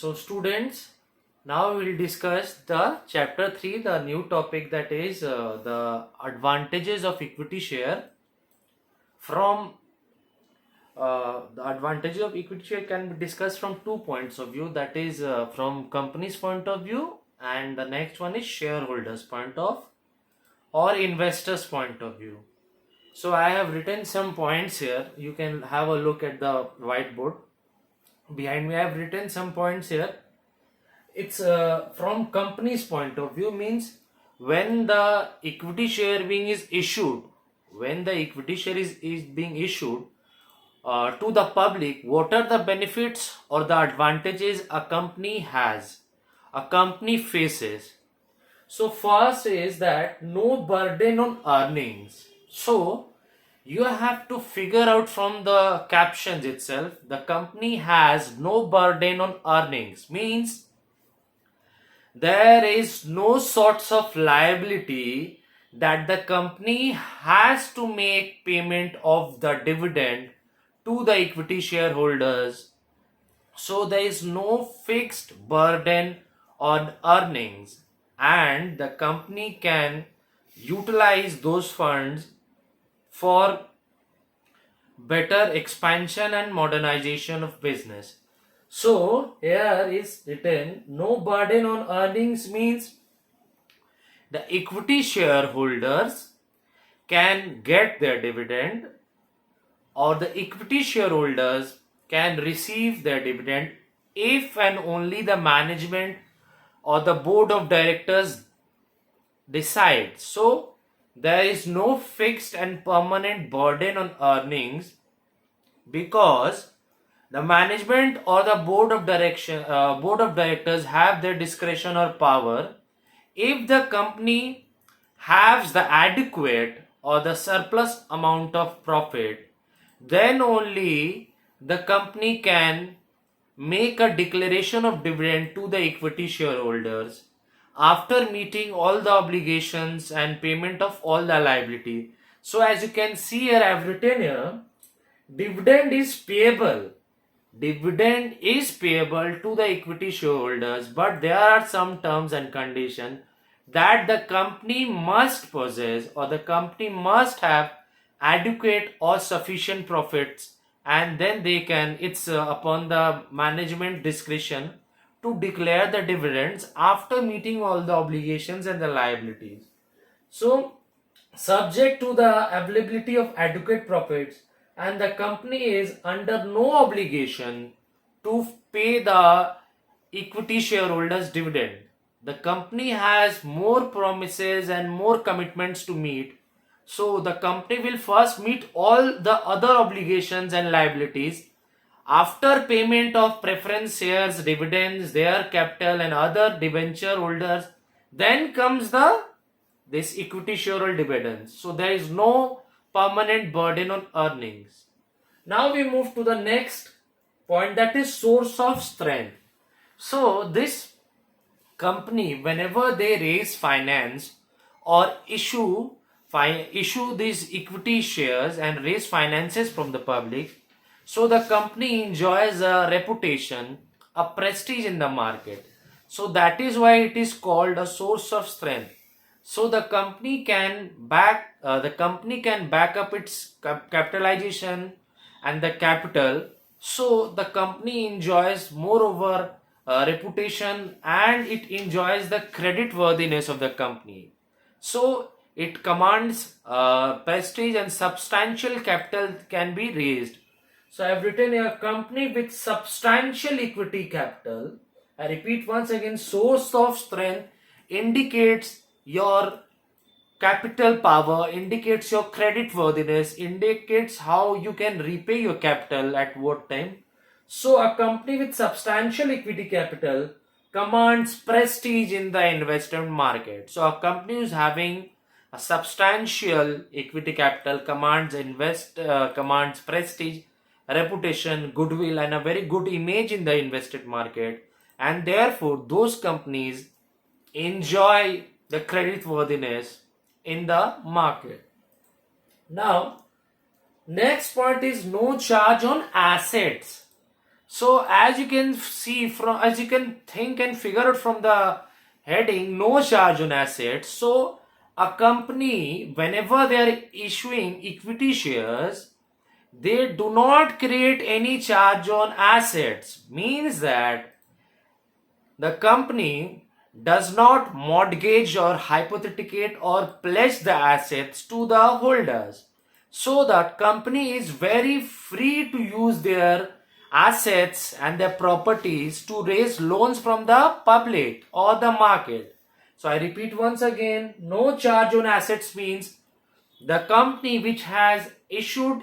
So students, now we will discuss the chapter 3, the new topic, that is the advantages of equity share. From the advantages of equity share can be discussed from 2 points of view, that is from company's point of view, and the next one is shareholders point of or investors point of view. So I have written some points here. You can have a look at the whiteboard. Behind me I have written some points here. It's from company's point of view, means when the equity share being is issued, when the equity share is being issued to the public, what are the benefits or the advantages a company has, a company faces. So first is that no burden on earnings. So you have to figure out from the captions itself, the company has no burden on earnings, means there is no sorts of liability that the company has to make payment of the dividend to the equity shareholders. So there is no fixed burden on earnings, and the company can utilize those funds for better expansion and modernization of business. So here is written no burden on earnings, means the equity shareholders can get their dividend, or the equity shareholders can receive their dividend if and only the management or the board of directors decide. So there is no fixed and permanent burden on earnings, because the management or the board of directors have their discretion or power. If the company has the adequate or the surplus amount of profit, then only the company can make a declaration of dividend to the equity shareholders after meeting all the obligations and payment of all the liability. So as you can see here, I have written here, dividend is payable. Dividend is payable to the equity shareholders, but there are some terms and conditions that the company must possess, or the company must have adequate or sufficient profits, and then they can, it's upon the management discretion to declare the dividends after meeting all the obligations and the liabilities. So subject to the availability of adequate profits, and the company is under no obligation to pay the equity shareholders dividend. The company has more promises and more commitments to meet, so the company will first meet all the other obligations and liabilities. After payment of preference shares, dividends, their capital and other debenture holders, then comes the this equity shareholder dividends. So there is no permanent burden on earnings. Now we move to the next point, that is source of strength. So this company, whenever they raise finance or issue these equity shares and raise finances from the public, so the company enjoys a reputation, a prestige in the market. So that is why it is called a source of strength. So the company can back up its capitalization and the capital. So the company enjoys moreover reputation, and it enjoys the credit worthiness of the company. So it commands prestige, and substantial capital can be raised. So I have written a company with substantial equity capital. I repeat once again, source of strength indicates your capital power, indicates your credit worthiness, indicates how you can repay your capital at what time. So a company with substantial equity capital commands prestige in the investment market. So a company who is having a substantial equity capital commands prestige, reputation, goodwill, and a very good image in the invested market, and therefore those companies enjoy the credit worthiness in the market. Now, next point is no charge on assets. So as you can see from, as you can think and figure out from the heading, no charge on assets. So a company, whenever they are issuing equity shares, they do not create any charge on assets. Means that the company does not mortgage or hypothecate or pledge the assets to the holders. So that company is very free to use their assets and their properties to raise loans from the public or the market. So I repeat once again, no charge on assets means the company which has issued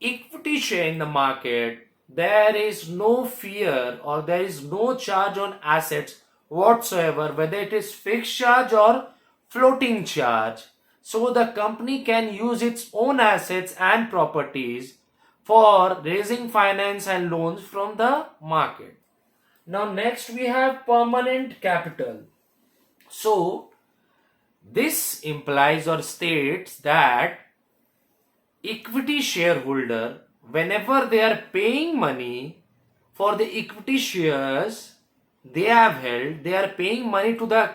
equity share in the market, there is no fear or there is no charge on assets whatsoever, whether it is fixed charge or floating charge. So the company can use its own assets and properties for raising finance and loans from the market. Now next we have permanent capital. So this implies or states that equity shareholder, whenever they are paying money for the equity shares they have held, they are paying money to the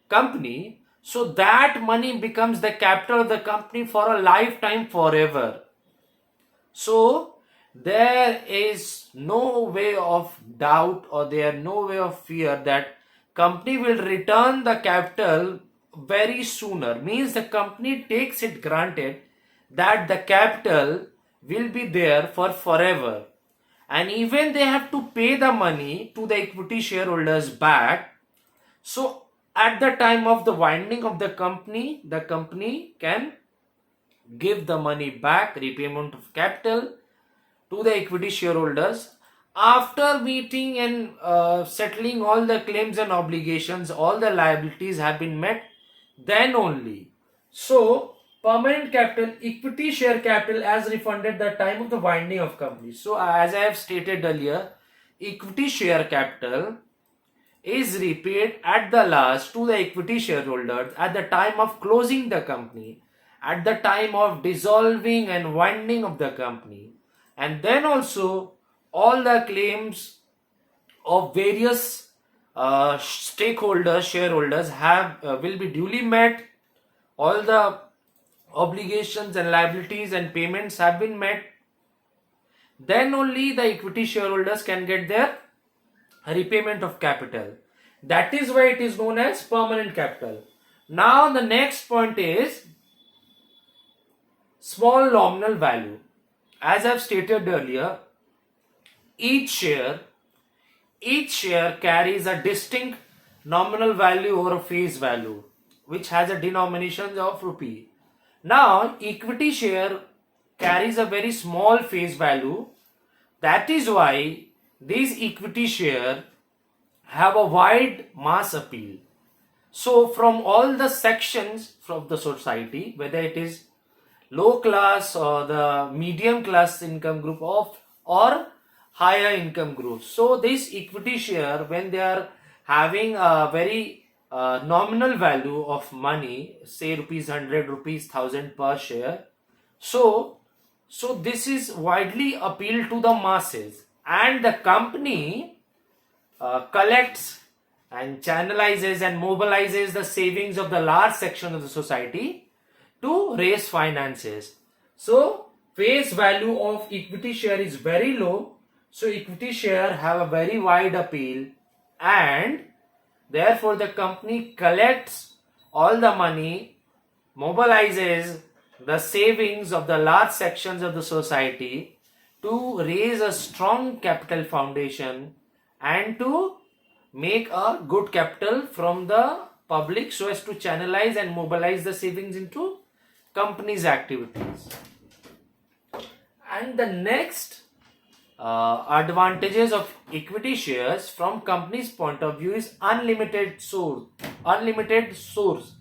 company, so that money becomes the capital of the company for a lifetime, forever. So there is no way of doubt or there no way of fear that company will return the capital very sooner. Means the company takes it granted that the capital will be there for forever, and even they have to pay the money to the equity shareholders back. So at the time of the winding of the company can give the money back, repayment of capital to the equity shareholders after meeting and settling all the claims and obligations, all the liabilities have been met, then only. So permanent capital, equity share capital as refunded at the time of the winding of company. So as I have stated earlier, equity share capital is repaid at the last to the equity shareholders at the time of closing the company, at the time of dissolving and winding of the company, and then also all the claims of various stakeholders, shareholders have will be duly met. All the obligations and liabilities and payments have been met. Then only the equity shareholders can get their repayment of capital. That is why it is known as permanent capital. Now the next point is small nominal value. As I've stated earlier, each share carries a distinct nominal value over a face value, which has a denomination of rupee. Now equity share carries a very small face value. That is why these equity share have a wide mass appeal. So from all the sections of the society, whether it is low class or the medium class income group of or higher income groups, so this equity share, when they are having a very nominal value of money, say rupees 100, rupees 1000 per share, so this is widely appealed to the masses, and the company collects and channelizes and mobilizes the savings of the large section of the society to raise finances. So face value of equity share is very low, so equity share have a very wide appeal, and therefore the company collects all the money, mobilizes the savings of the large sections of the society to raise a strong capital foundation and to make a good capital from the public so as to channelize and mobilize the savings into company's activities. And the next advantages of equity shares from company's point of view is unlimited source. Unlimited source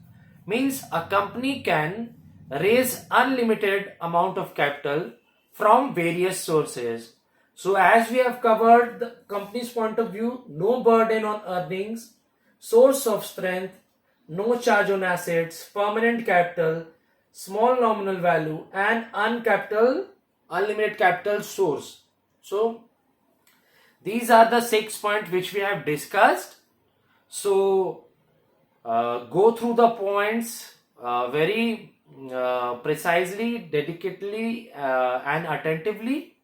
means a company can raise unlimited amount of capital from various sources. So as we have covered the company's point of view, no burden on earnings, source of strength, no charge on assets, permanent capital, small nominal value, and unlimited capital source. So These are the 6 points which we have discussed. So go through the points very precisely, dedicatedly, and attentively.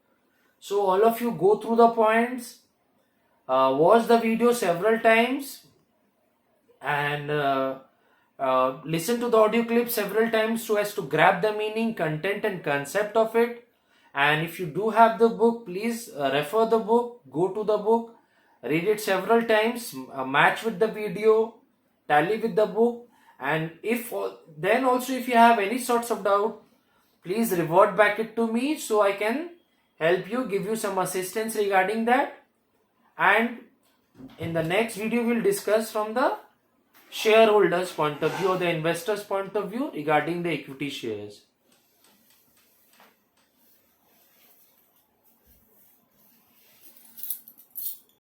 So all of you go through the points, watch the video several times, and listen to the audio clip several times so as to grab the meaning, content, and concept of it. And if you do have the book, please refer the book, go to the book, read it several times, match with the video, tally with the book. And if then also if you have any sorts of doubt, please revert back it to me so I can help you, give you some assistance regarding that. And in the next video, we'll discuss from the shareholders point of view or the investors point of view regarding the equity shares.